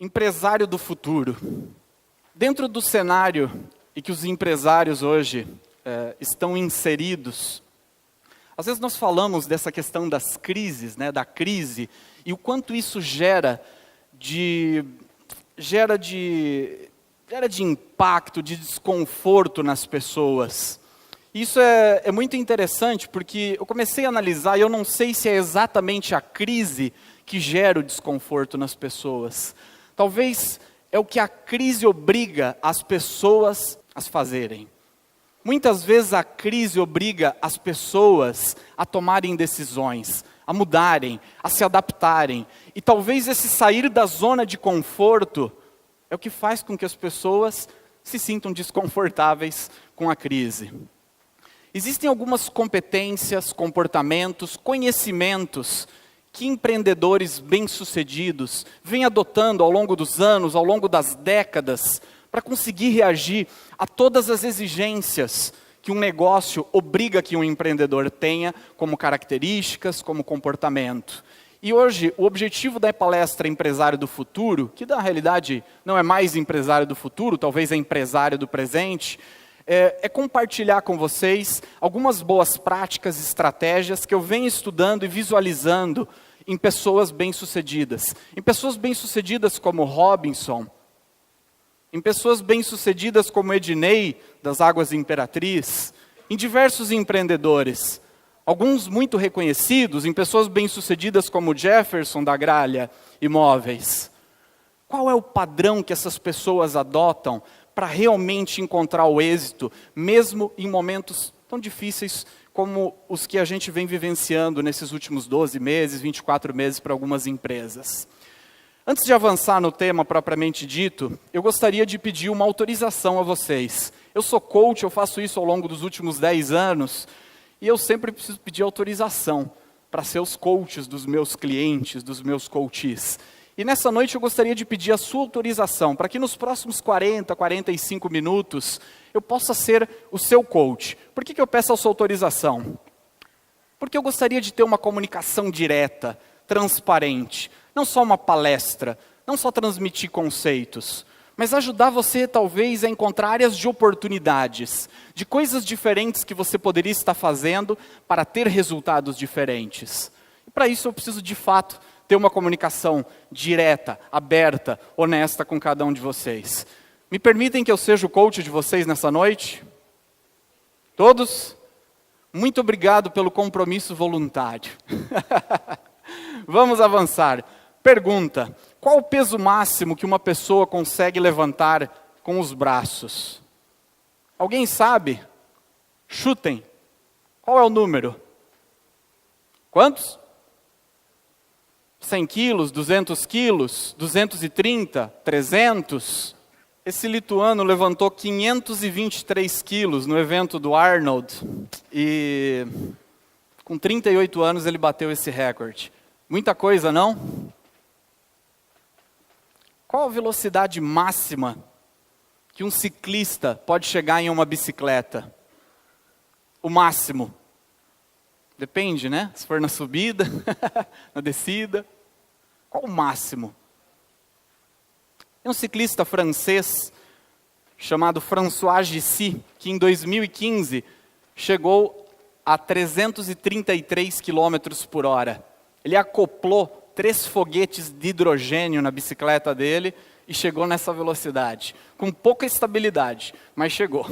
Empresário do futuro. Dentro do cenário em que os empresários hoje estão inseridos, às vezes nós falamos dessa questão das crises, da crise, e o quanto isso gera de impacto, de desconforto nas pessoas. Isso é muito interessante porque eu comecei a analisar e eu não sei se é exatamente a crise que gera o desconforto nas pessoas. Talvez é o que a crise obriga as pessoas a fazerem. Muitas vezes a crise obriga as pessoas a tomarem decisões, a mudarem, a se adaptarem. E talvez esse sair da zona de conforto é o que faz com que as pessoas se sintam desconfortáveis com a crise. Existem algumas competências, comportamentos, conhecimentos que empreendedores bem-sucedidos vêm adotando ao longo dos anos, ao longo das décadas, para conseguir reagir a todas as exigências que um negócio obriga que um empreendedor tenha como características, como comportamento. E hoje, o objetivo da palestra Empresário do Futuro, que na realidade não é mais empresário do futuro, talvez é empresário do presente, é compartilhar com vocês algumas boas práticas e estratégias que eu venho estudando e visualizando em pessoas bem-sucedidas. Em pessoas bem-sucedidas como Robinson, em pessoas bem-sucedidas como Ednei, das Águas Imperatriz, em diversos empreendedores, alguns muito reconhecidos, em pessoas bem-sucedidas como Jefferson, da Gralha Imóveis. Qual é o padrão que essas pessoas adotam para realmente encontrar o êxito, mesmo em momentos tão difíceis como os que a gente vem vivenciando nesses últimos 12 meses, 24 meses para algumas empresas? Antes de avançar no tema propriamente dito, eu gostaria de pedir uma autorização a vocês. Eu sou coach, eu faço isso ao longo dos últimos 10 anos, e eu sempre preciso pedir autorização para ser os coaches dos meus clientes, dos meus coaches. E nessa noite eu gostaria de pedir a sua autorização, para que nos próximos 40, 45 minutos, eu possa ser o seu coach. Por que eu peço a sua autorização? Porque eu gostaria de ter uma comunicação direta, transparente, não só uma palestra, não só transmitir conceitos, mas ajudar você talvez a encontrar áreas de oportunidades, de coisas diferentes que você poderia estar fazendo para ter resultados diferentes. E para isso eu preciso de fato ter uma comunicação direta, aberta, honesta com cada um de vocês. Me permitem que eu seja o coach de vocês nessa noite? Todos? Muito obrigado pelo compromisso voluntário. Vamos avançar. Pergunta: qual o peso máximo que uma pessoa consegue levantar com os braços? Alguém sabe? Chutem. Qual é o número? Quantos? 100 quilos, 200 quilos, 230, 300. Esse lituano levantou 523 quilos no evento do Arnold. E com 38 anos ele bateu esse recorde. Muita coisa, não? Qual a velocidade máxima que um ciclista pode chegar em uma bicicleta? O máximo. Depende, né? Se for na subida, na descida. Qual o máximo? Tem um ciclista francês chamado François Gissi, que em 2015 chegou a 333 km por hora. Ele acoplou 3 foguetes de hidrogênio na bicicleta dele e chegou nessa velocidade. Com pouca estabilidade, mas chegou.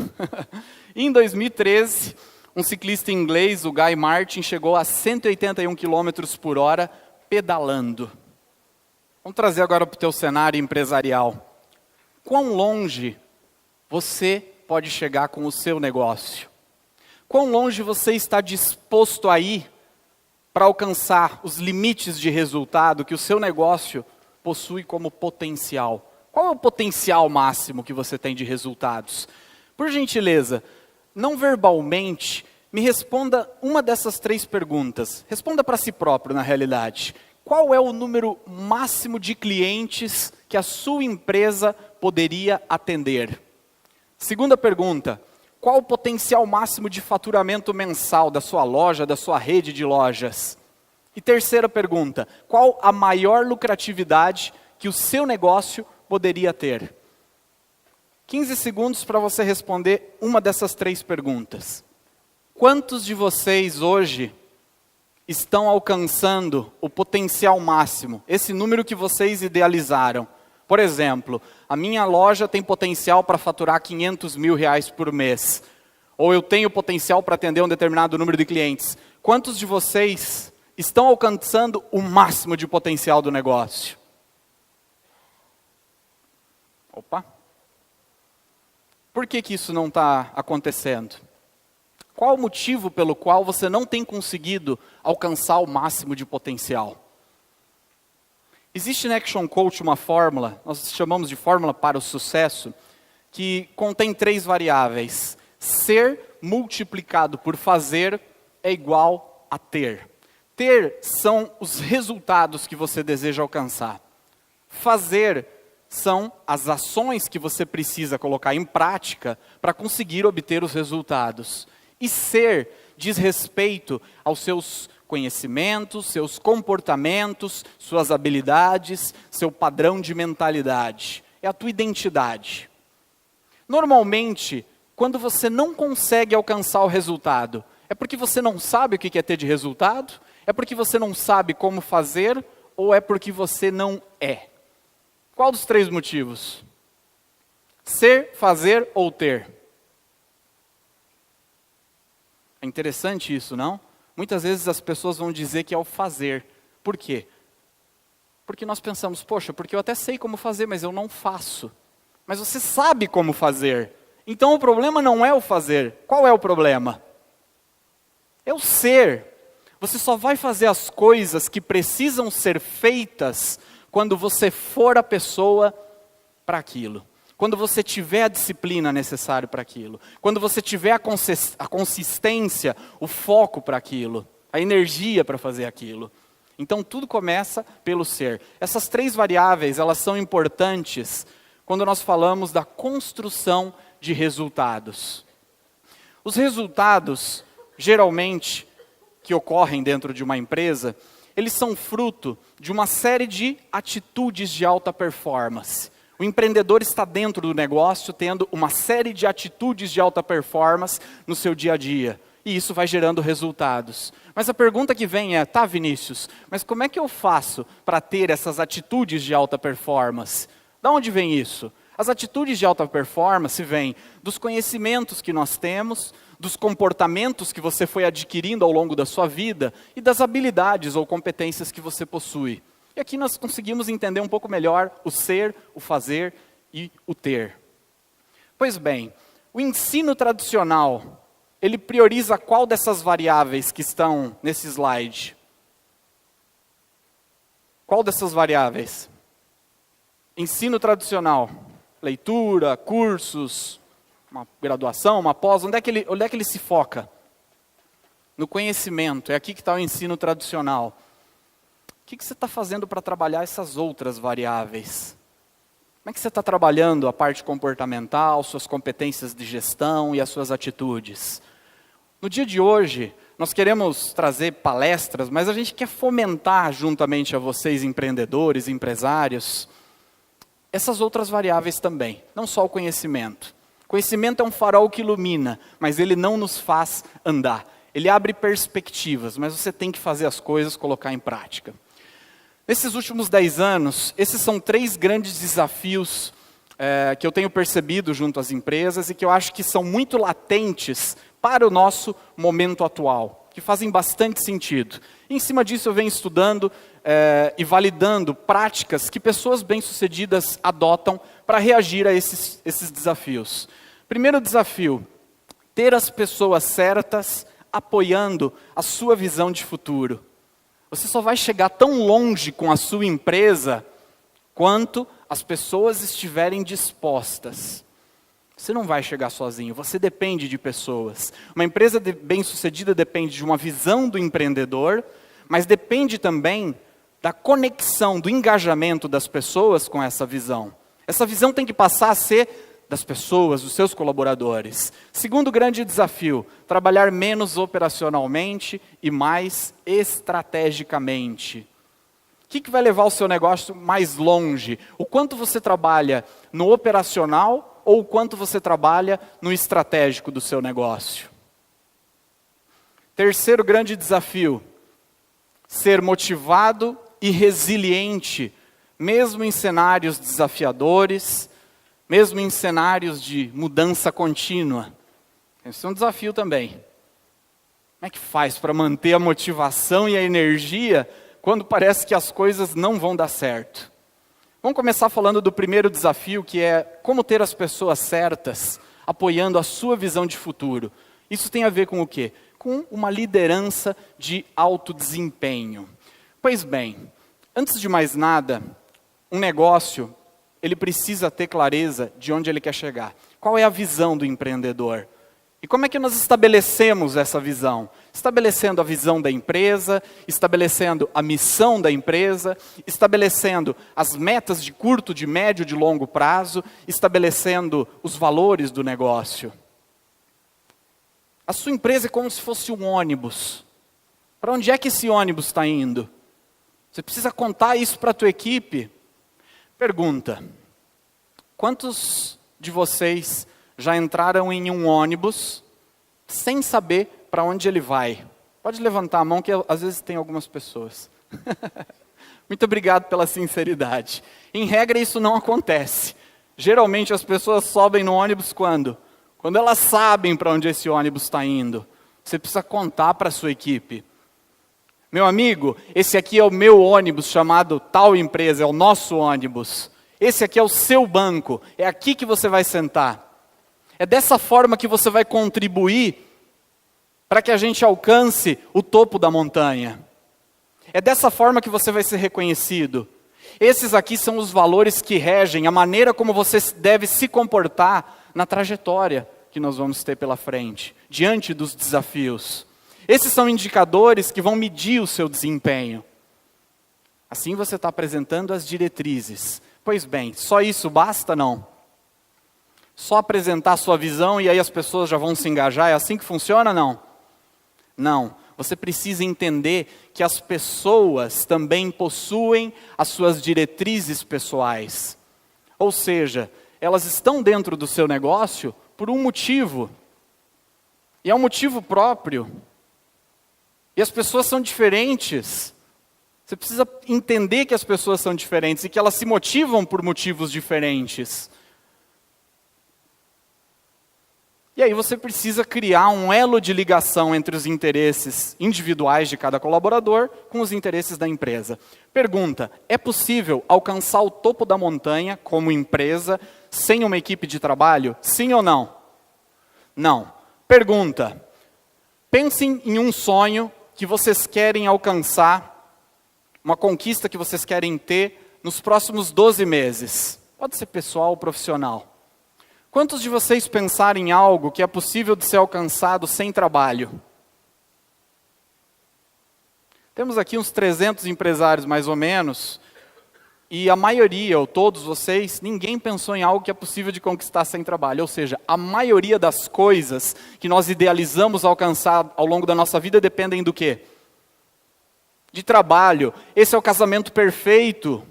Em 2013... um ciclista inglês, o Guy Martin, chegou a 181 km por hora pedalando. Vamos trazer agora para o teu cenário empresarial. Quão longe você pode chegar com o seu negócio? Quão longe você está disposto a ir para alcançar os limites de resultado que o seu negócio possui como potencial? Qual é o potencial máximo que você tem de resultados? Por gentileza, não verbalmente, me responda uma dessas 3 perguntas. Responda para si próprio, na realidade. Qual é o número máximo de clientes que a sua empresa poderia atender? Segunda pergunta. Qual o potencial máximo de faturamento mensal da sua loja, da sua rede de lojas? E terceira pergunta. Qual a maior lucratividade que o seu negócio poderia ter? 15 segundos para você responder uma dessas 3 perguntas. Quantos de vocês hoje estão alcançando o potencial máximo? Esse número que vocês idealizaram. Por exemplo, a minha loja tem potencial para faturar R$500 mil por mês. Ou eu tenho potencial para atender um determinado número de clientes. Quantos de vocês estão alcançando o máximo de potencial do negócio? Opa! Por que isso não está acontecendo? Qual o motivo pelo qual você não tem conseguido alcançar o máximo de potencial? Existe na Action Coach uma fórmula, nós chamamos de fórmula para o sucesso, que contém 3 variáveis. Ser multiplicado por fazer é igual a ter. Ter são os resultados que você deseja alcançar. Fazer são as ações que você precisa colocar em prática para conseguir obter os resultados. E ser diz respeito aos seus conhecimentos, seus comportamentos, suas habilidades, seu padrão de mentalidade. É a tua identidade. Normalmente, quando você não consegue alcançar o resultado, é porque você não sabe o que é ter de resultado? É porque você não sabe como fazer? Ou é porque você não é? Qual dos 3 motivos? Ser, fazer ou ter? É interessante isso, não? Muitas vezes as pessoas vão dizer que é o fazer. Por quê? Porque nós pensamos, poxa, porque eu até sei como fazer, mas eu não faço. Mas você sabe como fazer. Então o problema não é o fazer. Qual é o problema? É o ser. Você só vai fazer as coisas que precisam ser feitas quando você for a pessoa para aquilo. Quando você tiver a disciplina necessária para aquilo. Quando você tiver a consistência, o foco para aquilo. A energia para fazer aquilo. Então tudo começa pelo ser. Essas 3 variáveis, elas são importantes quando nós falamos da construção de resultados. Os resultados, geralmente, que ocorrem dentro de uma empresa, eles são fruto de uma série de atitudes de alta performance. O empreendedor está dentro do negócio, tendo uma série de atitudes de alta performance no seu dia a dia. E isso vai gerando resultados. Mas a pergunta que vem é, tá, Vinícius, mas como é que eu faço para ter essas atitudes de alta performance? Da onde vem isso? As atitudes de alta performance vêm dos conhecimentos que nós temos, dos comportamentos que você foi adquirindo ao longo da sua vida e das habilidades ou competências que você possui. E aqui nós conseguimos entender um pouco melhor o ser, o fazer e o ter. Pois bem, o ensino tradicional, ele prioriza qual dessas variáveis que estão nesse slide? Qual dessas variáveis? Ensino tradicional, leitura, cursos, uma graduação, uma pós, onde é que ele se foca? No conhecimento, é aqui que está o ensino tradicional. O que você está fazendo para trabalhar essas outras variáveis? Como é que você está trabalhando a parte comportamental, suas competências de gestão e as suas atitudes? No dia de hoje, nós queremos trazer palestras, mas a gente quer fomentar juntamente a vocês, empreendedores, empresários, essas outras variáveis também, não só o conhecimento. Conhecimento é um farol que ilumina, mas ele não nos faz andar. Ele abre perspectivas, mas você tem que fazer as coisas, colocar em prática. Nesses últimos 10 anos, esses são 3 grandes desafios que eu tenho percebido junto às empresas e que eu acho que são muito latentes para o nosso momento atual, que fazem bastante sentido. E em cima disso eu venho estudando e validando práticas que pessoas bem-sucedidas adotam para reagir a esses desafios. Primeiro desafio, ter as pessoas certas apoiando a sua visão de futuro. Você só vai chegar tão longe com a sua empresa quanto as pessoas estiverem dispostas. Você não vai chegar sozinho, você depende de pessoas. Uma empresa bem-sucedida depende de uma visão do empreendedor, mas depende também da conexão, do engajamento das pessoas com essa visão. Essa visão tem que passar a ser das pessoas, dos seus colaboradores. Segundo grande desafio, trabalhar menos operacionalmente e mais estrategicamente. que vai levar o seu negócio mais longe? O quanto você trabalha no operacional ou o quanto você trabalha no estratégico do seu negócio? Terceiro grande desafio: ser motivado e resiliente, mesmo em cenários desafiadores, mesmo em cenários de mudança contínua. Esse é um desafio também. Como é que faz para manter a motivação e a energia quando parece que as coisas não vão dar certo? Vamos começar falando do primeiro desafio, que é como ter as pessoas certas, apoiando a sua visão de futuro. Isso tem a ver com o quê? Com uma liderança de alto desempenho. Pois bem, antes de mais nada, um negócio, ele precisa ter clareza de onde ele quer chegar. Qual é a visão do empreendedor? E como é que nós estabelecemos essa visão? Estabelecendo a visão da empresa, estabelecendo a missão da empresa, estabelecendo as metas de curto, de médio, de longo prazo, estabelecendo os valores do negócio. A sua empresa é como se fosse um ônibus. Para onde é que esse ônibus está indo? Você precisa contar isso para a tua equipe. Pergunta: quantos de vocês já entraram em um ônibus sem saber para onde ele vai? Pode levantar a mão, que às vezes tem algumas pessoas. Muito obrigado pela sinceridade. Em regra, isso não acontece. Geralmente as pessoas sobem no ônibus quando? Quando elas sabem para onde esse ônibus está indo. Você precisa contar para a sua equipe. Meu amigo, esse aqui é o meu ônibus chamado tal empresa, é o nosso ônibus. Esse aqui é o seu banco, é aqui que você vai sentar. É dessa forma que você vai contribuir para que a gente alcance o topo da montanha. É dessa forma que você vai ser reconhecido. Esses aqui são os valores que regem a maneira como você deve se comportar na trajetória que nós vamos ter pela frente, diante dos desafios. Esses são indicadores que vão medir o seu desempenho. Assim você está apresentando as diretrizes. Pois bem, só isso basta? Não. Só apresentar a sua visão e aí as pessoas já vão se engajar? É assim que funciona? Não. Não. Você precisa entender que as pessoas também possuem as suas diretrizes pessoais. Ou seja, elas estão dentro do seu negócio por um motivo. E é um motivo próprio. E as pessoas são diferentes. Você precisa entender que as pessoas são diferentes e que elas se motivam por motivos diferentes. E aí você precisa criar um elo de ligação entre os interesses individuais de cada colaborador com os interesses da empresa. Pergunta: é possível alcançar o topo da montanha como empresa sem uma equipe de trabalho? Sim ou não? Não. Pergunta: pensem em um sonho que vocês querem alcançar, uma conquista que vocês querem ter nos próximos 12 meses. Pode ser pessoal ou profissional. Quantos de vocês pensaram em algo que é possível de ser alcançado sem trabalho? Temos aqui uns 300 empresários mais ou menos, e a maioria, ou todos vocês, ninguém pensou em algo que é possível de conquistar sem trabalho. Ou seja, a maioria das coisas que nós idealizamos alcançar ao longo da nossa vida dependem do quê? De trabalho. Esse é o casamento perfeito.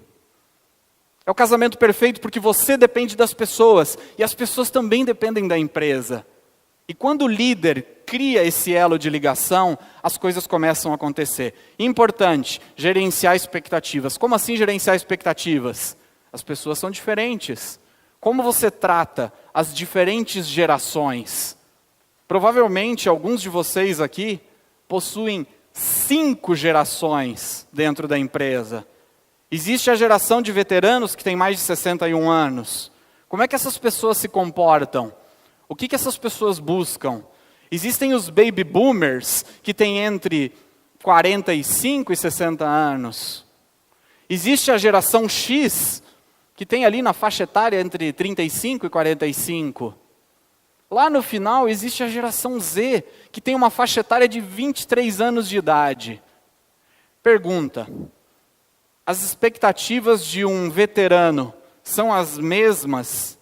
É o casamento perfeito porque você depende das pessoas e as pessoas também dependem da empresa. E quando o líder cria esse elo de ligação, as coisas começam a acontecer. Importante, gerenciar expectativas. Como assim gerenciar expectativas? As pessoas são diferentes. Como você trata as diferentes gerações? Provavelmente alguns de vocês aqui possuem 5 gerações dentro da empresa. Existe a geração de veteranos que tem mais de 61 anos. Como é que essas pessoas se comportam? O que essas pessoas buscam? Existem os baby boomers, que têm entre 45 e 60 anos. Existe a geração X, que tem ali na faixa etária entre 35 e 45. Lá no final existe a geração Z, que tem uma faixa etária de 23 anos de idade. Pergunta: as expectativas de um veterano são as mesmas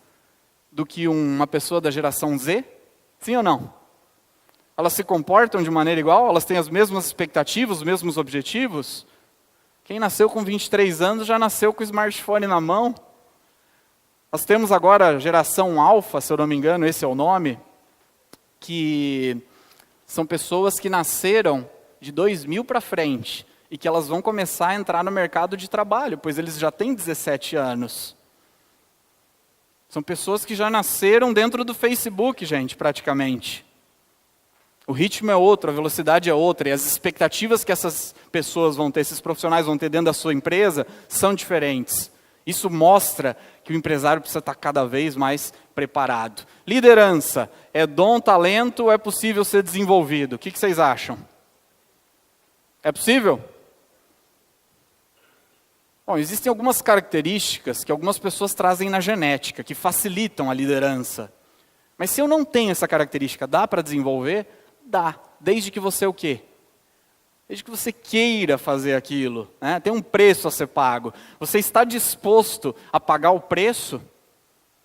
do que uma pessoa da geração Z? Sim ou não? Elas se comportam de maneira igual? Elas têm as mesmas expectativas, os mesmos objetivos? Quem nasceu com 23 anos já nasceu com o smartphone na mão. Nós temos agora a geração alfa, se eu não me engano, esse é o nome, que são pessoas que nasceram de 2000 para frente e que elas vão começar a entrar no mercado de trabalho, pois eles já têm 17 anos. São pessoas que já nasceram dentro do Facebook, gente, praticamente. O ritmo é outro, a velocidade é outra, e as expectativas que essas pessoas vão ter, esses profissionais vão ter dentro da sua empresa, são diferentes. Isso mostra que o empresário precisa estar cada vez mais preparado. Liderança, é dom, talento ou é possível ser desenvolvido? O que vocês acham? É possível? Bom, existem algumas características que algumas pessoas trazem na genética, que facilitam a liderança. Mas se eu não tenho essa característica, dá para desenvolver? Dá, desde que você o quê? Desde que você queira fazer aquilo, né? Tem um preço a ser pago. Você está disposto a pagar o preço?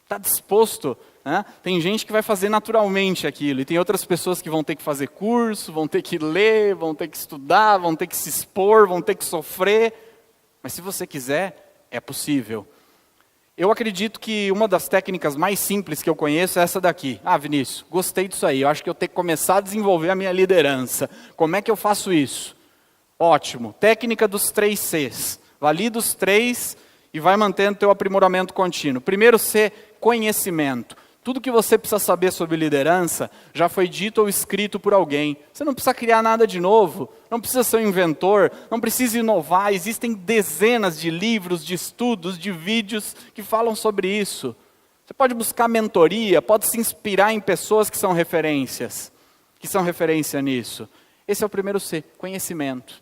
Está disposto, né? Tem gente que vai fazer naturalmente aquilo, e tem outras pessoas que vão ter que fazer curso, vão ter que ler, vão ter que estudar, vão ter que se expor, vão ter que sofrer. Mas se você quiser, é possível. Eu acredito que uma das técnicas mais simples que eu conheço é essa daqui. Ah, Vinícius, gostei disso aí. Eu acho que eu tenho que começar a desenvolver a minha liderança. Como é que eu faço isso? Ótimo. Técnica dos 3 Cs. Valida os 3 e vai mantendo teu aprimoramento contínuo. Primeiro C, conhecimento. Tudo que você precisa saber sobre liderança já foi dito ou escrito por alguém. Você não precisa criar nada de novo, não precisa ser um inventor, não precisa inovar. Existem dezenas de livros, de estudos, de vídeos que falam sobre isso. Você pode buscar mentoria, pode se inspirar em pessoas que são referências, que são referência nisso. Esse é o primeiro C, conhecimento.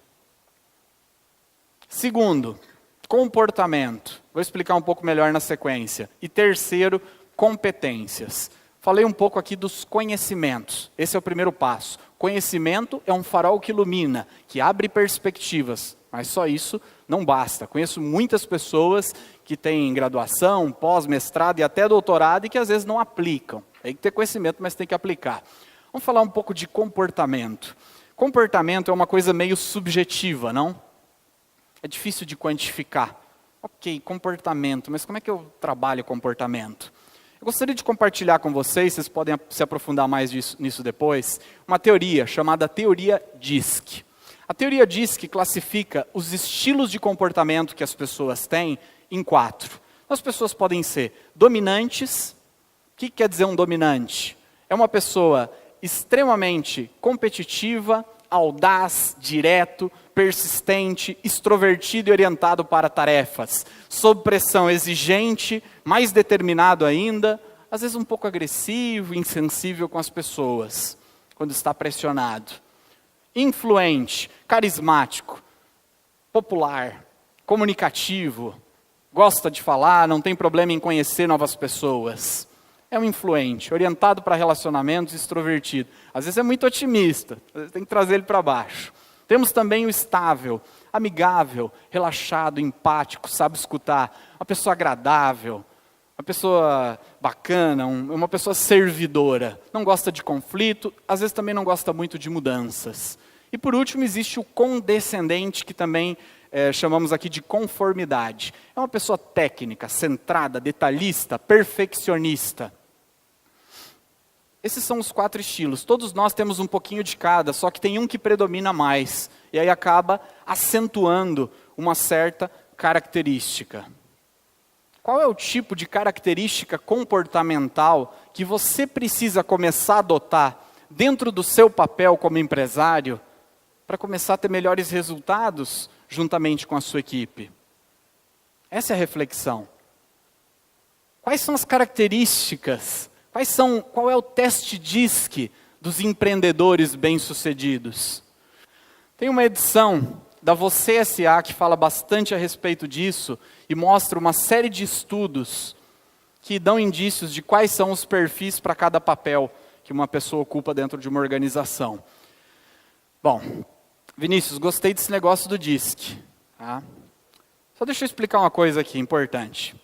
Segundo, comportamento. Vou explicar um pouco melhor na sequência. E terceiro, competências. Falei um pouco aqui dos conhecimentos. Esse é o primeiro passo. Conhecimento é um farol que ilumina, que abre perspectivas. Mas só isso não basta. Conheço muitas pessoas que têm graduação, pós-mestrado e até doutorado e que às vezes não aplicam. Tem que ter conhecimento, mas tem que aplicar. Vamos falar um pouco de comportamento. Comportamento é uma coisa meio subjetiva, não? É difícil de quantificar. Ok, comportamento, mas como é que eu trabalho comportamento? Eu gostaria de compartilhar com vocês podem se aprofundar mais nisso depois, uma teoria chamada teoria DISC. A teoria DISC classifica os estilos de comportamento que as pessoas têm em 4. As pessoas podem ser dominantes. O que quer dizer um dominante? É uma pessoa extremamente competitiva, audaz, direto, persistente, extrovertido e orientado para tarefas, sob pressão exigente, mais determinado ainda, às vezes um pouco agressivo, insensível com as pessoas, quando está pressionado. Influente, carismático, popular, comunicativo, gosta de falar, não tem problema em conhecer novas pessoas. É um influente, orientado para relacionamentos, extrovertido. Às vezes é muito otimista, às vezes tem que trazer ele para baixo. Temos também o estável, amigável, relaxado, empático, sabe escutar. Uma pessoa agradável, uma pessoa bacana, uma pessoa servidora. Não gosta de conflito, às vezes também não gosta muito de mudanças. E por último existe o condescendente, que também chamamos aqui de conformidade. É uma pessoa técnica, centrada, detalhista, perfeccionista. Esses são os 4 estilos. Todos nós temos um pouquinho de cada, só que tem um que predomina mais. E aí acaba acentuando uma certa característica. Qual é o tipo de característica comportamental que você precisa começar a adotar dentro do seu papel como empresário para começar a ter melhores resultados juntamente com a sua equipe? Essa é a reflexão. Quais são as características? Qual é o teste DISC dos empreendedores bem-sucedidos? Tem uma edição da Você S.A. que fala bastante a respeito disso e mostra uma série de estudos que dão indícios de quais são os perfis para cada papel que uma pessoa ocupa dentro de uma organização. Bom, Vinícius, gostei desse negócio do DISC. Tá? Só deixa eu explicar uma coisa aqui importante.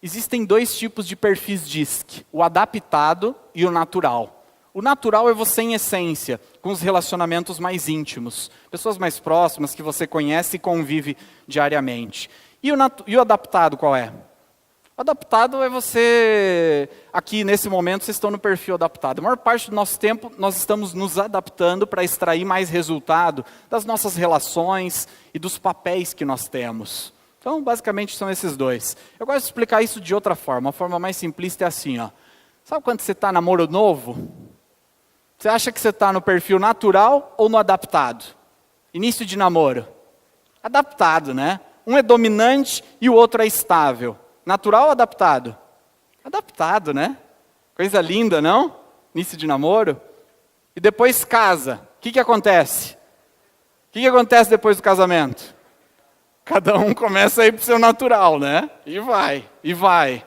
Existem 2 tipos de perfis DISC, o adaptado e o natural. O natural é você em essência, com os relacionamentos mais íntimos. Pessoas mais próximas que você conhece e convive diariamente. E o adaptado qual é? O adaptado é você, aqui nesse momento, vocês estão no perfil adaptado. A maior parte do nosso tempo, nós estamos nos adaptando para extrair mais resultado das nossas relações e dos papéis que nós temos. Então, basicamente, são esses dois. Eu gosto de explicar isso de outra forma. A forma mais simplista é assim, ó. Sabe quando você está namoro novo? Você acha que você está no perfil natural ou no adaptado? Início de namoro. Adaptado, né? Um é dominante e o outro é estável. Natural ou adaptado? Adaptado, né? Coisa linda, não? Início de namoro. E depois casa. O que acontece? O que acontece depois do casamento? Cada um começa a ir para o seu natural, né? E vai, e vai.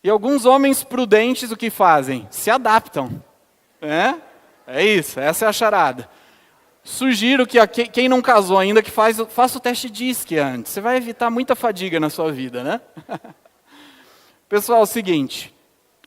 E alguns homens prudentes o que fazem? Se adaptam. É isso, essa é a charada. Sugiro que quem não casou ainda, que faça o teste DISC antes. Você vai evitar muita fadiga na sua vida, né? Pessoal, é o seguinte.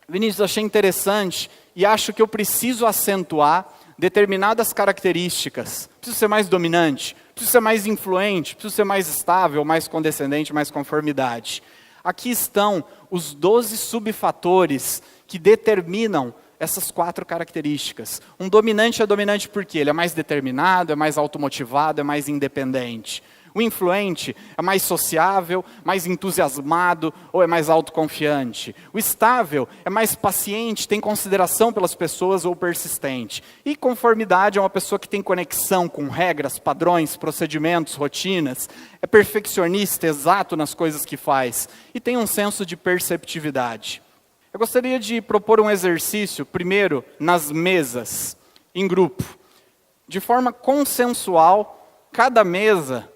Vinícius, achei interessante e acho que eu preciso acentuar determinadas características. Preciso ser mais dominante, preciso ser mais influente, preciso ser mais estável, mais condescendente, mais conformidade. Aqui estão os 12 subfatores que determinam essas 4 características. Um dominante é dominante porque ele é mais determinado, é mais automotivado, é mais independente. O influente é mais sociável, mais entusiasmado ou é mais autoconfiante. O estável é mais paciente, tem consideração pelas pessoas ou persistente. E conformidade é uma pessoa que tem conexão com regras, padrões, procedimentos, rotinas. É perfeccionista, exato nas coisas que faz. E tem um senso de perceptividade. Eu gostaria de propor um exercício, primeiro, nas mesas, em grupo. De forma consensual, cada mesa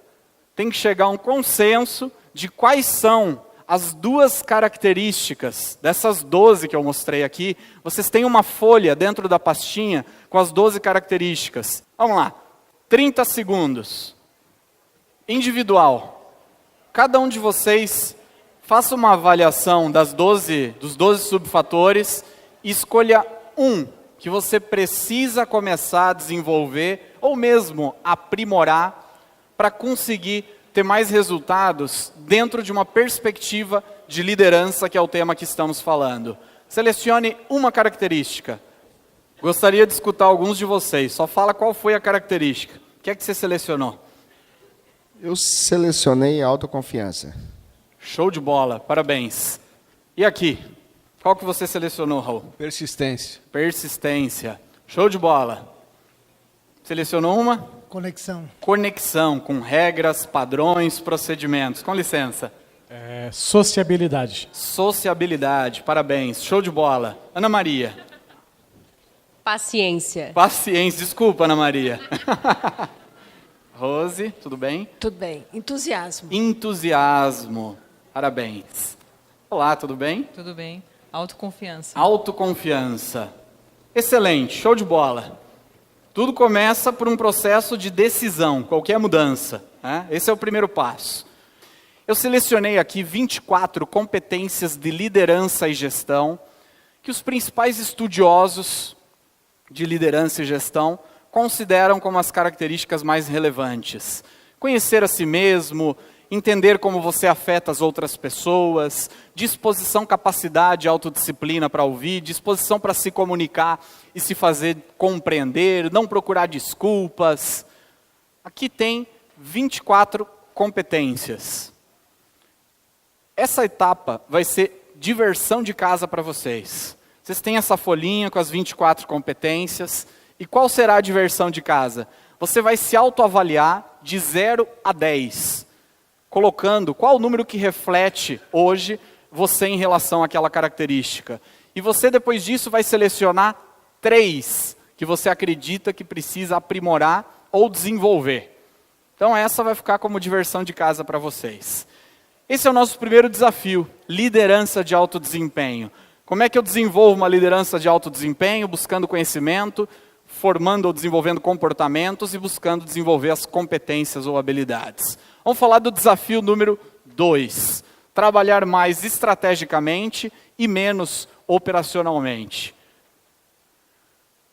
tem que chegar a um consenso de quais são as 2 características dessas 12 que eu mostrei aqui. Vocês têm uma folha dentro da pastinha com as 12 características. Vamos lá, 30 segundos. Individual. Cada um de vocês faça uma avaliação dos 12 subfatores e escolha um que você precisa começar a desenvolver ou mesmo aprimorar para conseguir ter mais resultados dentro de uma perspectiva de liderança, que é o tema que estamos falando. Selecione uma característica. Gostaria de escutar alguns de vocês. Só fala qual foi a característica. O que é que você selecionou? Eu selecionei a autoconfiança. Show de bola, parabéns. E aqui? Qual que você selecionou, Raul? Persistência. Persistência. Show de bola. Selecionou uma? Conexão. Conexão, com regras, padrões, procedimentos. Com licença. Sociabilidade. Sociabilidade, parabéns. Show de bola. Ana Maria. Paciência. Paciência, desculpa, Ana Maria. Rose, tudo bem? Tudo bem. Entusiasmo. Entusiasmo, parabéns. Olá, tudo bem? Tudo bem. Autoconfiança. Autoconfiança. Excelente, show de bola. Tudo começa por um processo de decisão, qualquer mudança, né? Esse é o primeiro passo. Eu selecionei aqui 24 competências de liderança e gestão que os principais estudiosos de liderança e gestão consideram como as características mais relevantes. Conhecer a si mesmo, entender como você afeta as outras pessoas, disposição, capacidade, autodisciplina para ouvir, disposição para se comunicar e se fazer compreender, não procurar desculpas. Aqui tem 24 competências. Essa etapa vai ser diversão de casa para vocês. Vocês têm essa folhinha com as 24 competências. E qual será a diversão de casa? Você vai se autoavaliar de 0 a 10, colocando qual o número que reflete hoje você em relação àquela característica. E você, depois disso, vai selecionar 3 que você acredita que precisa aprimorar ou desenvolver. Então essa vai ficar como diversão de casa para vocês. Esse é o nosso primeiro desafio, liderança de alto desempenho. Como é que eu desenvolvo uma liderança de alto desempenho? Buscando conhecimento, formando ou desenvolvendo comportamentos e buscando desenvolver as competências ou habilidades. Vamos falar do desafio número 2. Trabalhar mais estrategicamente e menos operacionalmente.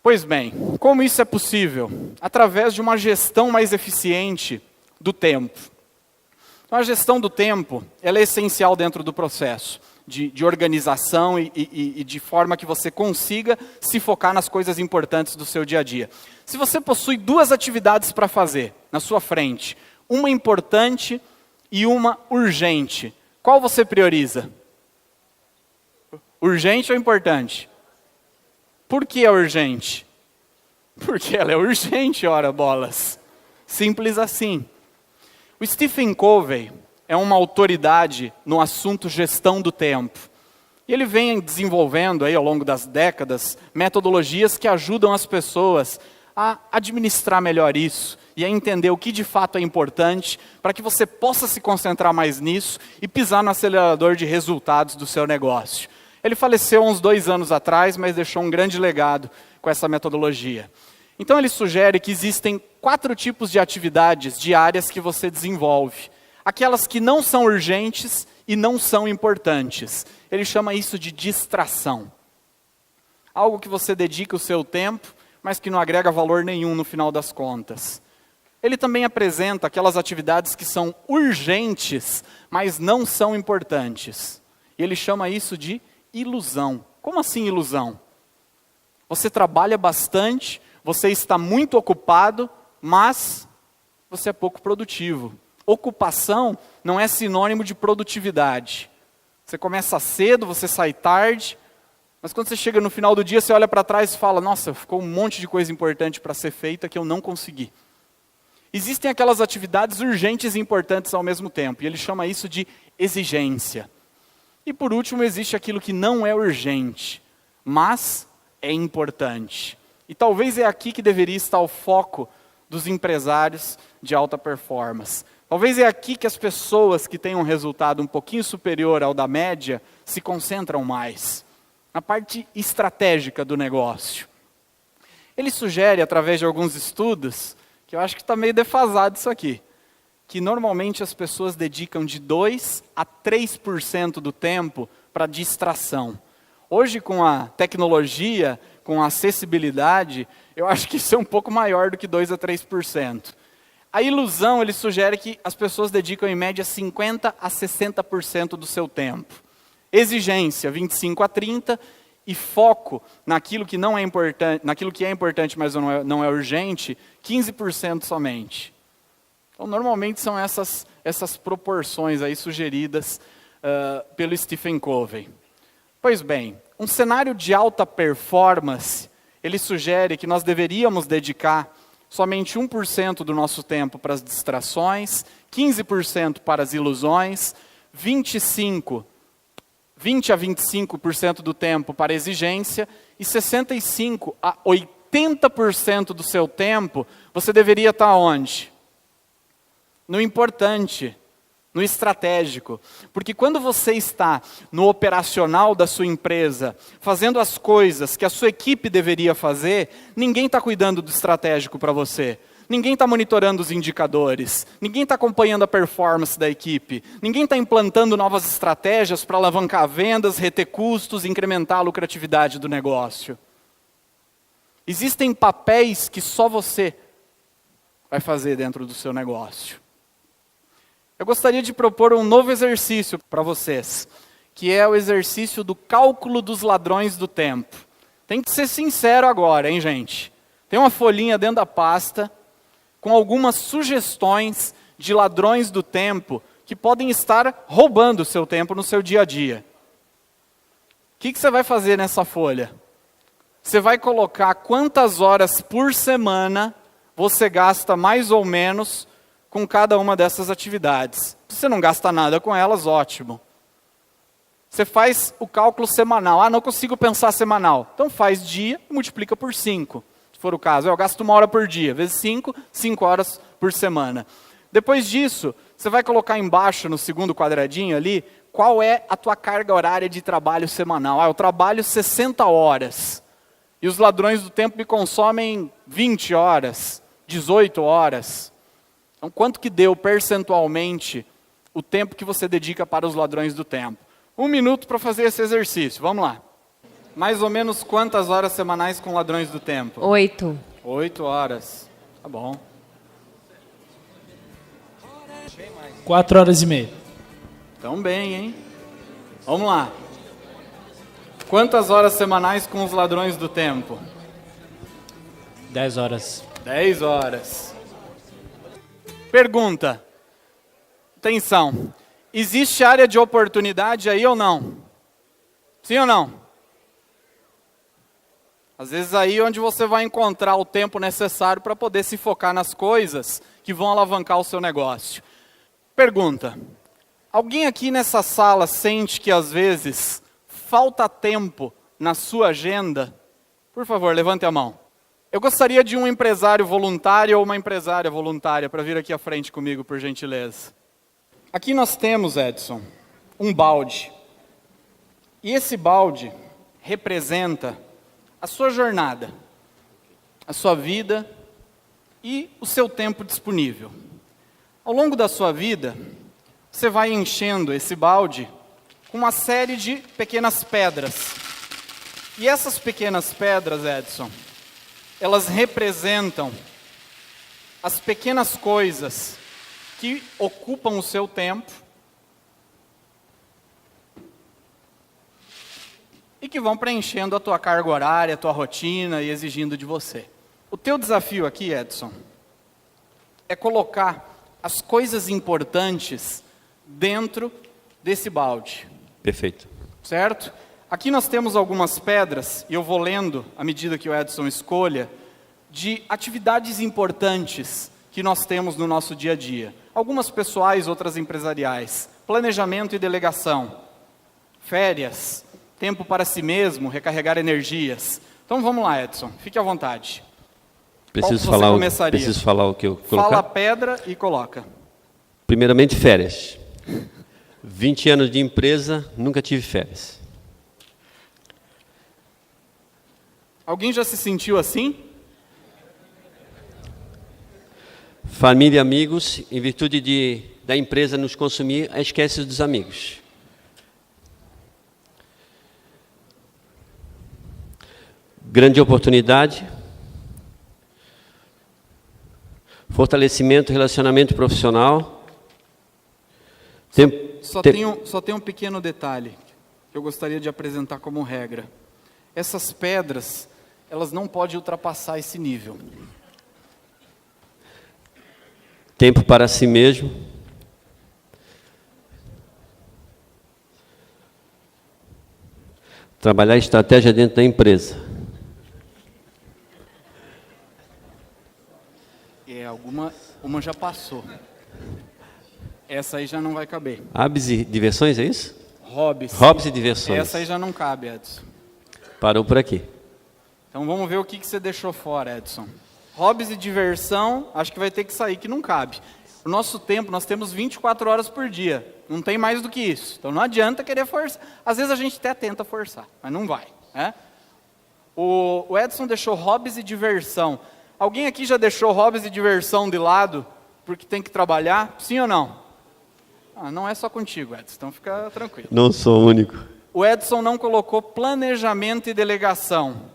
Pois bem, como isso é possível? Através de uma gestão mais eficiente do tempo. Então, a gestão do tempo, ela é essencial dentro do processo de organização e de forma que você consiga se focar nas coisas importantes do seu dia a dia. Se você possui 2 atividades para fazer na sua frente, uma importante e uma urgente, qual você prioriza? Urgente ou importante? Por que é urgente? Porque ela é urgente, ora bolas. Simples assim. O Stephen Covey é uma autoridade no assunto gestão do tempo. E ele vem desenvolvendo aí, ao longo das décadas, metodologias que ajudam as pessoas a administrar melhor isso e a entender o que de fato é importante para que você possa se concentrar mais nisso e pisar no acelerador de resultados do seu negócio. Ele faleceu há uns 2 anos atrás, mas deixou um grande legado com essa metodologia. Então ele sugere que existem 4 tipos de atividades diárias que você desenvolve. Aquelas que não são urgentes e não são importantes. Ele chama isso de distração. Algo que você dedica o seu tempo, mas que não agrega valor nenhum no final das contas. Ele também apresenta aquelas atividades que são urgentes, mas não são importantes. E ele chama isso de ilusão. Como assim ilusão? Você trabalha bastante, você está muito ocupado, mas você é pouco produtivo. Ocupação não é sinônimo de produtividade. Você começa cedo, você sai tarde, mas quando você chega no final do dia, você olha para trás e fala, nossa, ficou um monte de coisa importante para ser feita que eu não consegui. Existem aquelas atividades urgentes e importantes ao mesmo tempo, e ele chama isso de exigência. E por último, existe aquilo que não é urgente, mas é importante. E talvez é aqui que deveria estar o foco dos empresários de alta performance. Talvez é aqui que as pessoas que têm um resultado um pouquinho superior ao da média se concentram mais. Na parte estratégica do negócio. Ele sugere, através de alguns estudos, que eu acho que está meio defasado isso aqui, que normalmente as pessoas dedicam de 2 a 3% do tempo para distração. Hoje, com a tecnologia, com a acessibilidade, eu acho que isso é um pouco maior do que 2 a 3%. A ilusão, ele sugere que as pessoas dedicam em média 50 a 60% do seu tempo. Exigência, 25 a 30%, e foco naquilo que não é importante, naquilo que é importante, mas não é urgente, 15% somente. Então, normalmente são essas proporções aí sugeridas pelo Stephen Covey. Pois bem, um cenário de alta performance, ele sugere que nós deveríamos dedicar somente 1% do nosso tempo para as distrações, 15% para as ilusões, 20 a 25% do tempo para exigência e 65 a 80% do seu tempo você deveria estar onde? No importante, no estratégico. Porque quando você está no operacional da sua empresa, fazendo as coisas que a sua equipe deveria fazer, ninguém está cuidando do estratégico para você. Ninguém está monitorando os indicadores, ninguém está acompanhando a performance da equipe, ninguém está implantando novas estratégias para alavancar vendas, reter custos, incrementar a lucratividade do negócio. Existem papéis que só você vai fazer dentro do seu negócio. Eu gostaria de propor um novo exercício para vocês, que é o exercício do cálculo dos ladrões do tempo. Tem que ser sincero agora, hein, gente? Tem uma folhinha dentro da pasta com algumas sugestões de ladrões do tempo que podem estar roubando o seu tempo no seu dia a dia. O que você vai fazer nessa folha? Você vai colocar quantas horas por semana você gasta mais ou menos com cada uma dessas atividades. Se você não gasta nada com elas, ótimo. Você faz o cálculo semanal. Ah, não consigo pensar semanal. Então faz dia e multiplica por 5. Se for o caso, eu gasto 1 hora por dia, vezes 5, 5 horas por semana. Depois disso, você vai colocar embaixo, no segundo quadradinho ali, qual é a tua carga horária de trabalho semanal. Ah, eu trabalho 60 horas. E os ladrões do tempo me consomem 20 horas, 18 horas. Então, quanto que deu percentualmente o tempo que você dedica para os ladrões do tempo? 1 minuto para fazer esse exercício, vamos lá. Mais ou menos quantas horas semanais com Ladrões do Tempo? 8. 8 horas. Tá bom. 4 horas e meia. Tão bem, hein? Vamos lá. Quantas horas semanais com os Ladrões do Tempo? 10 horas. 10 horas. Pergunta. Atenção. Existe área de oportunidade aí ou não? Sim ou não? Às vezes aí é onde você vai encontrar o tempo necessário para poder se focar nas coisas que vão alavancar o seu negócio. Pergunta. Alguém aqui nessa sala sente que às vezes falta tempo na sua agenda? Por favor, levante a mão. Eu gostaria de um empresário voluntário ou uma empresária voluntária para vir aqui à frente comigo, por gentileza. Aqui nós temos, Edson, um balde. E esse balde representa a sua jornada, a sua vida e o seu tempo disponível. Ao longo da sua vida, você vai enchendo esse balde com uma série de pequenas pedras. E essas pequenas pedras, Edson, elas representam as pequenas coisas que ocupam o seu tempo e que vão preenchendo a tua carga horária, a tua rotina e exigindo de você. O teu desafio aqui, Edson, é colocar as coisas importantes dentro desse balde. Perfeito. Certo? Aqui nós temos algumas pedras, e eu vou lendo, à medida que o Edson escolha, de atividades importantes que nós temos no nosso dia a dia. Algumas pessoais, outras empresariais. Planejamento e delegação. Férias. Tempo para si mesmo, recarregar energias. Então vamos lá, Edson, fique à vontade. Preciso Qual falar, você começaria? preciso falar o que eu colocar? Fala a pedra e coloca. Primeiramente, férias. 20 anos de empresa, nunca tive férias. Alguém já se sentiu assim? Família e amigos, em virtude da empresa nos consumir, esquece dos amigos. Grande oportunidade. Fortalecimento, relacionamento profissional. Só tem um pequeno detalhe que eu gostaria de apresentar como regra. Essas pedras, elas não podem ultrapassar esse nível. Tempo para si mesmo. Trabalhar estratégia dentro da empresa. Uma já passou. Essa aí já não vai caber. Hobbies e diversões, é isso? Hobbies. Hobbies e diversões. Essa aí já não cabe, Edson. Parou por aqui. Então vamos ver o que você deixou fora, Edson. Hobbies e diversão, acho que vai ter que sair, que não cabe. O nosso tempo, nós temos 24 horas por dia. Não tem mais do que isso. Então não adianta querer forçar. Às vezes a gente até tenta forçar, mas não vai. Né? O Edson deixou hobbies e diversão. Alguém aqui já deixou hobbies e diversão de lado porque tem que trabalhar? Sim ou não? Não é só contigo, Edson, então fica tranquilo. Não sou o único. O Edson não colocou planejamento e delegação.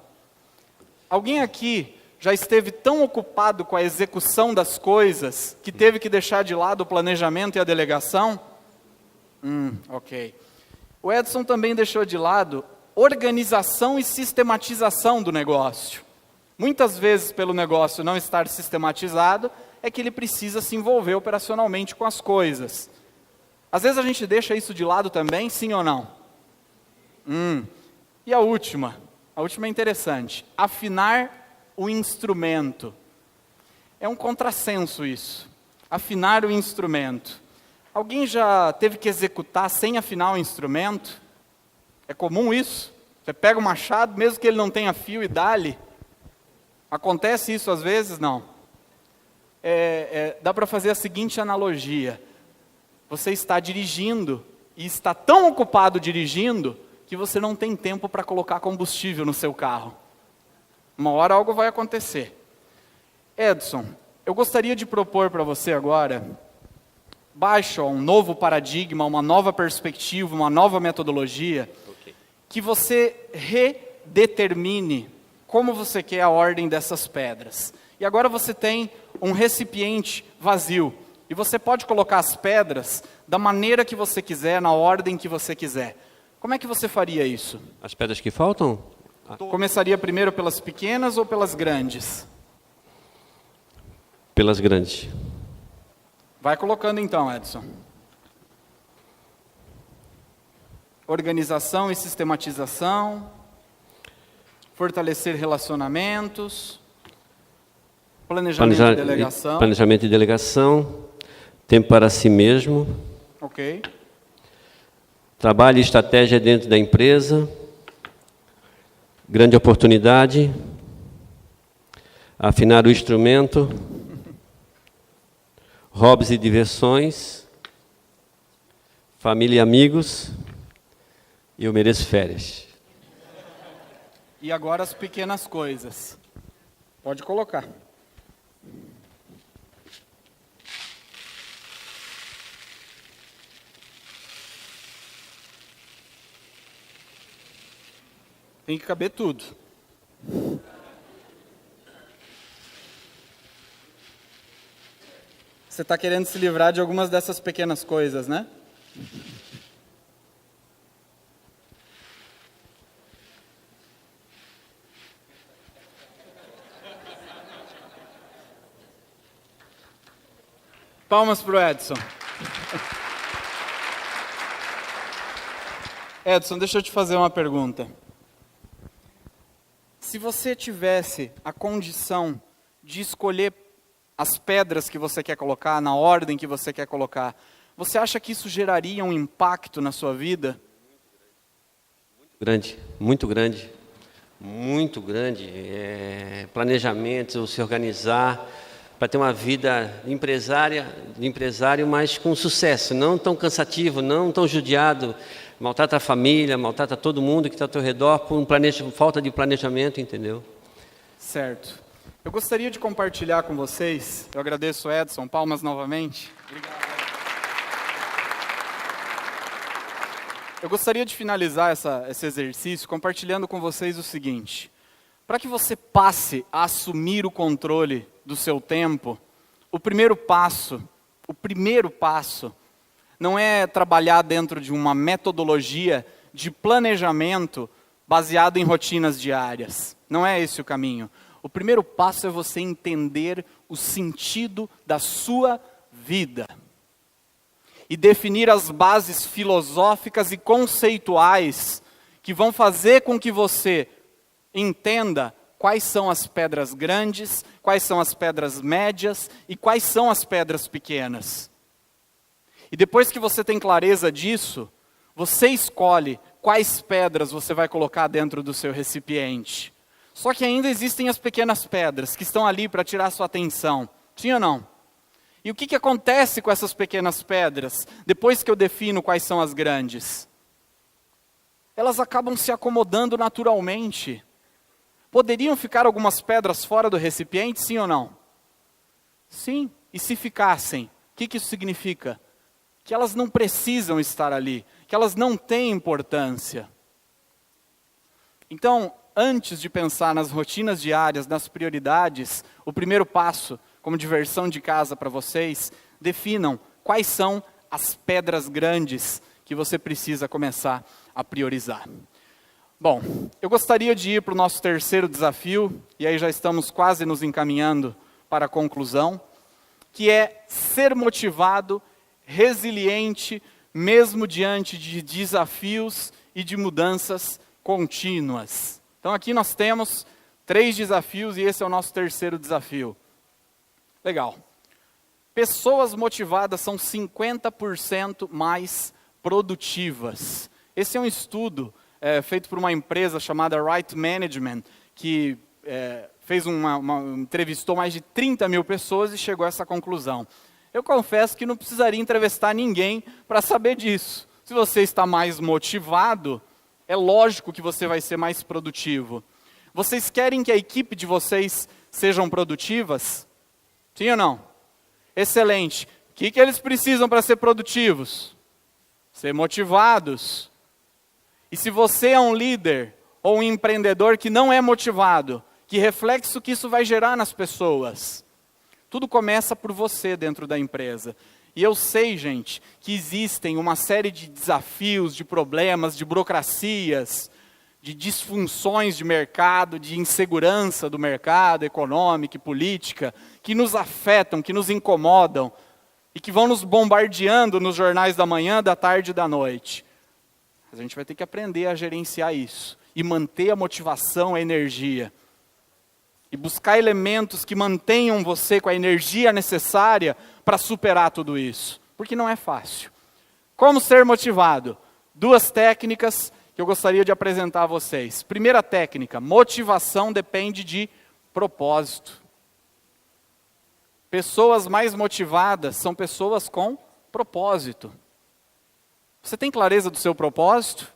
Alguém aqui já esteve tão ocupado com a execução das coisas que teve que deixar de lado o planejamento e a delegação? Ok. O Edson também deixou de lado organização e sistematização do negócio. Muitas vezes, pelo negócio não estar sistematizado, é que ele precisa se envolver operacionalmente com as coisas. Às vezes a gente deixa isso de lado também, sim ou não? E a última é interessante. Afinar o instrumento. É um contrassenso isso. Afinar o instrumento. Alguém já teve que executar sem afinar o instrumento? É comum isso? Você pega o machado, mesmo que ele não tenha fio, e dá-lhe. Acontece isso às vezes? Não. Dá para fazer a seguinte analogia. Você está dirigindo e está tão ocupado dirigindo que você não tem tempo para colocar combustível no seu carro. Uma hora algo vai acontecer. Edson, eu gostaria de propor para você agora, baixo um novo paradigma, uma nova perspectiva, uma nova metodologia, que você determine como você quer a ordem dessas pedras. E agora você tem um recipiente vazio. E você pode colocar as pedras da maneira que você quiser, na ordem que você quiser. Como é que você faria isso? As pedras que faltam? Começaria primeiro pelas pequenas ou pelas grandes? Pelas grandes. Vai colocando então, Edson. Organização e sistematização. Fortalecer relacionamentos. Planejamento e delegação. Planejamento e delegação. Tempo para si mesmo. Ok. Trabalho e estratégia dentro da empresa. Grande oportunidade. Afinar o instrumento. Hobbies e diversões. Família e amigos. E eu mereço férias. E agora as pequenas coisas. Pode colocar. Tem que caber tudo. Você está querendo se livrar de algumas dessas pequenas coisas, né? Palmas para o Edson. Edson, deixa eu te fazer uma pergunta. Se você tivesse a condição de escolher as pedras que você quer colocar, na ordem que você quer colocar, você acha que isso geraria um impacto na sua vida? Grande, muito grande. Muito grande. Planejamento, se organizar para ter uma vida de empresário, mas com sucesso, não tão cansativo, não tão judiado, maltrata a família, maltrata todo mundo que está ao teu redor por falta de planejamento, entendeu? Certo. Eu gostaria de compartilhar com vocês, eu agradeço Edson, palmas novamente. Obrigado. Eu gostaria de finalizar esse exercício compartilhando com vocês o seguinte. Para que você passe a assumir o controle do seu tempo, o primeiro passo não é trabalhar dentro de uma metodologia de planejamento baseado em rotinas diárias. Não é esse o caminho. O primeiro passo é você entender o sentido da sua vida e definir as bases filosóficas e conceituais que vão fazer com que você entenda quais são as pedras grandes, quais são as pedras médias e quais são as pedras pequenas. E depois que você tem clareza disso, você escolhe quais pedras você vai colocar dentro do seu recipiente. Só que ainda existem as pequenas pedras que estão ali para tirar sua atenção. Sim ou não? E o que acontece com essas pequenas pedras, depois que eu defino quais são as grandes? Elas acabam se acomodando naturalmente. Poderiam ficar algumas pedras fora do recipiente, sim ou não? Sim. E se ficassem, o que isso significa? Que elas não precisam estar ali, que elas não têm importância. Então, antes de pensar nas rotinas diárias, nas prioridades, o primeiro passo, como diversão de casa para vocês, definam quais são as pedras grandes que você precisa começar a priorizar. Bom, eu gostaria de ir para o nosso terceiro desafio, e aí já estamos quase nos encaminhando para a conclusão, que é ser motivado, resiliente, mesmo diante de desafios e de mudanças contínuas. Então aqui nós temos 3 desafios e esse é o nosso terceiro desafio. Legal. Pessoas motivadas são 50% mais produtivas. Esse é um estudo feito por uma empresa chamada Right Management, que entrevistou mais de 30 mil pessoas e chegou a essa conclusão. Eu confesso que não precisaria entrevistar ninguém para saber disso. Se você está mais motivado, é lógico que você vai ser mais produtivo. Vocês querem que a equipe de vocês sejam produtivas? Sim ou não? Excelente. O que eles precisam para ser produtivos? Ser motivados. E se você é um líder, ou um empreendedor que não é motivado, que reflexo que isso vai gerar nas pessoas? Tudo começa por você dentro da empresa. E eu sei, gente, que existem uma série de desafios, de problemas, de burocracias, de disfunções de mercado, de insegurança do mercado econômico e política, que nos afetam, que nos incomodam e que vão nos bombardeando nos jornais da manhã, da tarde e da noite. Mas a gente vai ter que aprender a gerenciar isso e manter a motivação, a energia. E buscar elementos que mantenham você com a energia necessária para superar tudo isso. Porque não é fácil. Como ser motivado? 2 técnicas que eu gostaria de apresentar a vocês. Primeira técnica, motivação depende de propósito. Pessoas mais motivadas são pessoas com propósito. Você tem clareza do seu propósito?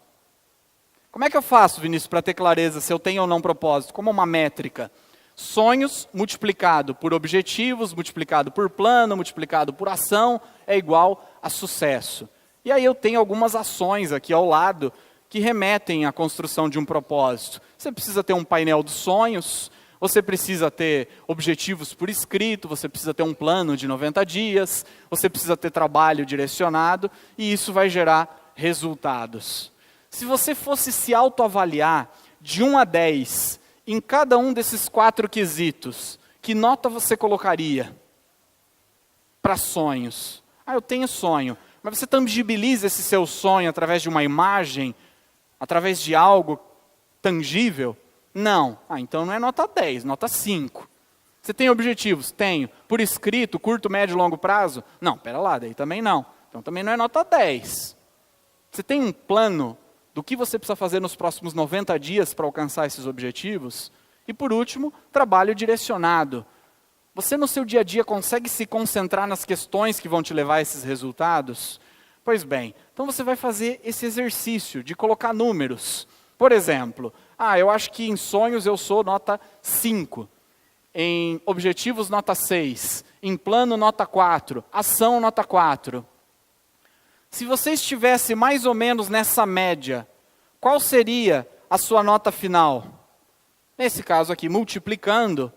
Como é que eu faço, Vinícius, para ter clareza se eu tenho ou não propósito? Como uma métrica. Sonhos multiplicado por objetivos, multiplicado por plano, multiplicado por ação, é igual a sucesso. E aí eu tenho algumas ações aqui ao lado que remetem à construção de um propósito. Você precisa ter um painel dos sonhos, você precisa ter objetivos por escrito, você precisa ter um plano de 90 dias, você precisa ter trabalho direcionado, e isso vai gerar resultados. Se você fosse se autoavaliar de 1 a 10, em cada um desses 4 quesitos, que nota você colocaria para sonhos? Eu tenho sonho. Mas você tangibiliza esse seu sonho através de uma imagem, através de algo tangível? Não. Então não é nota 10, nota 5. Você tem objetivos? Tenho. Por escrito, curto, médio e longo prazo? Não, pera lá, daí também não. Então também não é nota 10. Você tem um plano do que você precisa fazer nos próximos 90 dias para alcançar esses objetivos? E por último, trabalho direcionado. Você no seu dia a dia consegue se concentrar nas questões que vão te levar a esses resultados? Pois bem, então você vai fazer esse exercício de colocar números. Por exemplo, eu acho que em sonhos eu sou nota 5. Em objetivos, nota 6. Em plano, nota 4. Ação, nota 4. Se você estivesse mais ou menos nessa média, qual seria a sua nota final? Nesse caso aqui, multiplicando,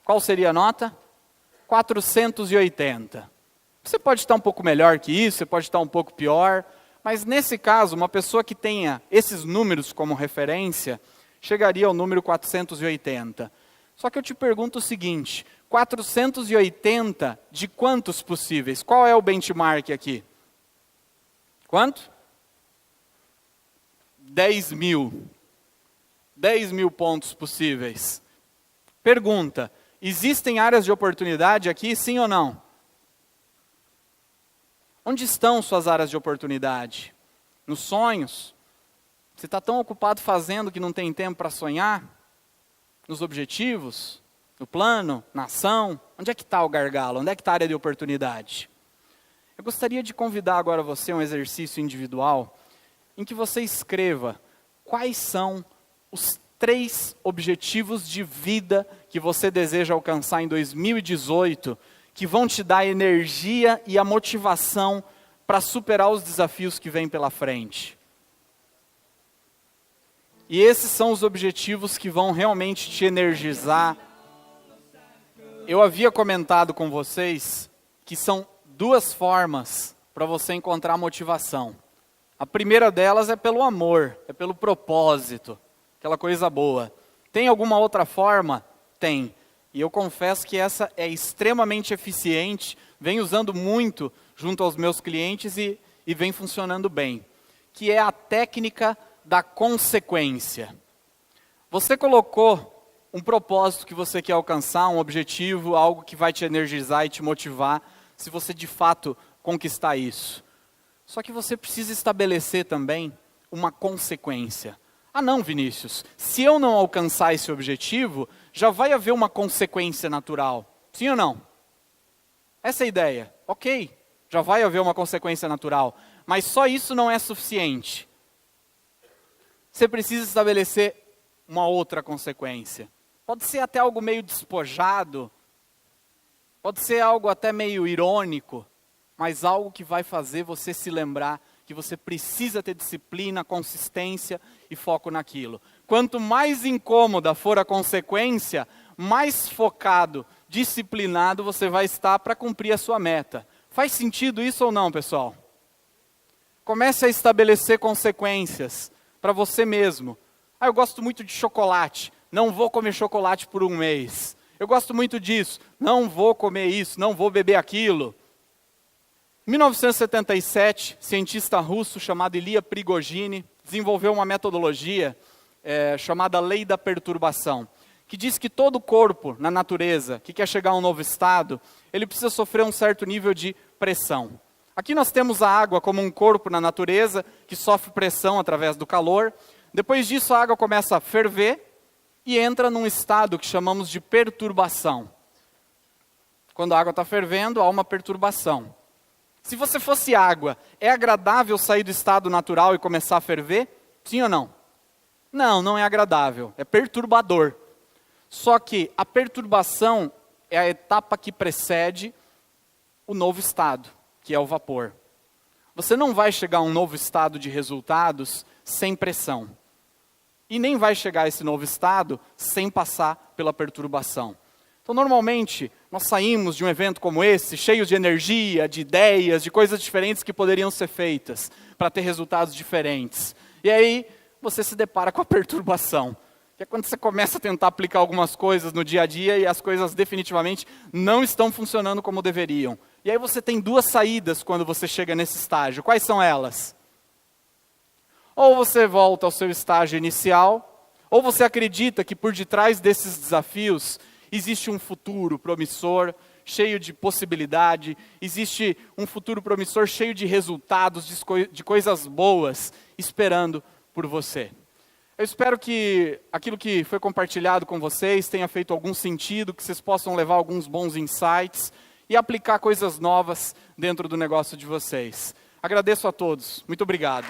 qual seria a nota? 480. Você pode estar um pouco melhor que isso, você pode estar um pouco pior, mas nesse caso, uma pessoa que tenha esses números como referência, chegaria ao número 480. Só que eu te pergunto o seguinte, 480 de quantos possíveis? Qual é o benchmark aqui? Quanto? 10 mil. 10 mil pontos possíveis. Pergunta, existem áreas de oportunidade aqui, sim ou não? Onde estão suas áreas de oportunidade? Nos sonhos? Você está tão ocupado fazendo que não tem tempo para sonhar? Nos objetivos? No plano? Na ação? Onde é que está o gargalo? Onde é que está a área de oportunidade? Eu gostaria de convidar agora você a um exercício individual em que você escreva quais são os 3 objetivos de vida que você deseja alcançar em 2018, que vão te dar a energia e a motivação para superar os desafios que vêm pela frente. E esses são os objetivos que vão realmente te energizar. Eu havia comentado com vocês que são 2 formas para você encontrar motivação. A primeira delas é pelo amor, é pelo propósito, aquela coisa boa. Tem alguma outra forma? Tem. E eu confesso que essa é extremamente eficiente, venho usando muito junto aos meus clientes e vem funcionando bem. Que é a técnica da consequência. Você colocou um propósito que você quer alcançar, um objetivo, algo que vai te energizar e te motivar, se você de fato conquistar isso. Só que você precisa estabelecer também uma consequência. Não, Vinícius, se eu não alcançar esse objetivo, já vai haver uma consequência natural. Sim ou não? Essa é a ideia. Ok, já vai haver uma consequência natural. Mas só isso não é suficiente. Você precisa estabelecer uma outra consequência. Pode ser até algo meio despojado, pode ser algo até meio irônico, mas algo que vai fazer você se lembrar que você precisa ter disciplina, consistência e foco naquilo. Quanto mais incômoda for a consequência, mais focado, disciplinado você vai estar para cumprir a sua meta. Faz sentido isso ou não, pessoal? Comece a estabelecer consequências para você mesmo. Eu gosto muito de chocolate, não vou comer chocolate por um mês. Eu gosto muito disso, não vou comer isso, não vou beber aquilo. Em 1977, cientista russo chamado Ilya Prigogine desenvolveu uma metodologia chamada Lei da Perturbação, que diz que todo corpo na natureza que quer chegar a um novo estado, ele precisa sofrer um certo nível de pressão. Aqui nós temos a água como um corpo na natureza que sofre pressão através do calor. Depois disso a água começa a ferver e entra num estado que chamamos de perturbação. Quando a água está fervendo, há uma perturbação. Se você fosse água, é agradável sair do estado natural e começar a ferver? Sim ou não? Não, não é agradável, é perturbador. Só que a perturbação é a etapa que precede o novo estado, que é o vapor. Você não vai chegar a um novo estado de resultados sem pressão. E nem vai chegar a esse novo estado sem passar pela perturbação. Então, normalmente, nós saímos de um evento como esse, cheios de energia, de ideias, de coisas diferentes que poderiam ser feitas para ter resultados diferentes. E aí, você se depara com a perturbação. Que é quando você começa a tentar aplicar algumas coisas no dia a dia e as coisas definitivamente não estão funcionando como deveriam. E aí você tem duas saídas quando você chega nesse estágio. Quais são elas? Ou você volta ao seu estágio inicial, ou você acredita que por detrás desses desafios existe um futuro promissor, cheio de possibilidade, existe um futuro promissor cheio de resultados, de coisas boas, esperando por você. Eu espero que aquilo que foi compartilhado com vocês tenha feito algum sentido, que vocês possam levar alguns bons insights e aplicar coisas novas dentro do negócio de vocês. Agradeço a todos. Muito obrigado.